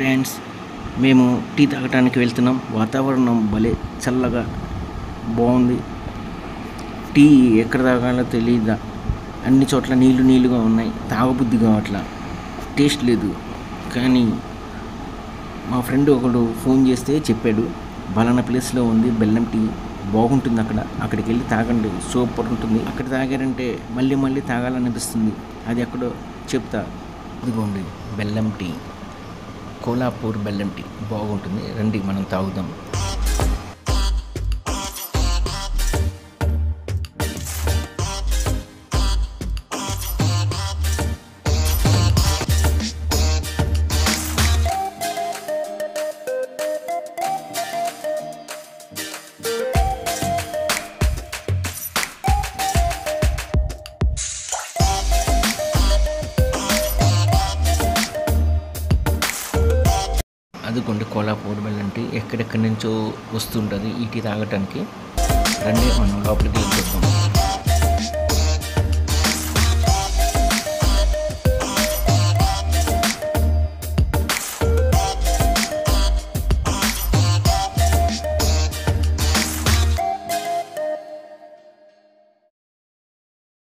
Friends, మేము tea తాగటానికి వెళ్తున్నాం. వాతావరణం భలే చల్లగా బాగుంది. టీ ఎక్కడ తాగాలో తెలియదా, అన్ని చోట్ల నీళ్ళుగా ఉన్నాయి. తాగబుద్ధి కావట్లా, టేస్ట్ లేదు. కానీ మా ఫ్రెండ్ ఒకడు ఫోన్ చేస్తే చెప్పాడు, బలానా ప్లేస్లో ఉంది బెల్లం టీ, బాగుంటుంది, అక్కడికి వెళ్ళి తాగండి, సూపర్ ఉంటుంది. అక్కడ తాగారంటే మళ్ళీ తాగాలనిపిస్తుంది. అది ఎక్కడో చెప్తా. ఇదిగోండి బెల్లం టీ, కోలాపూర్ బెల్లం టీ బాగుంటుంది. రండి మనం తాగుదాం. అదిగోండి కోలాపూర్ బెల్లం టీ, ఎక్కడెక్కడి నుంచో వస్తుంటుంది ఈ టీ తాగటానికి. రండి మనం లోపలికి వెళ్ళి చూద్దాం.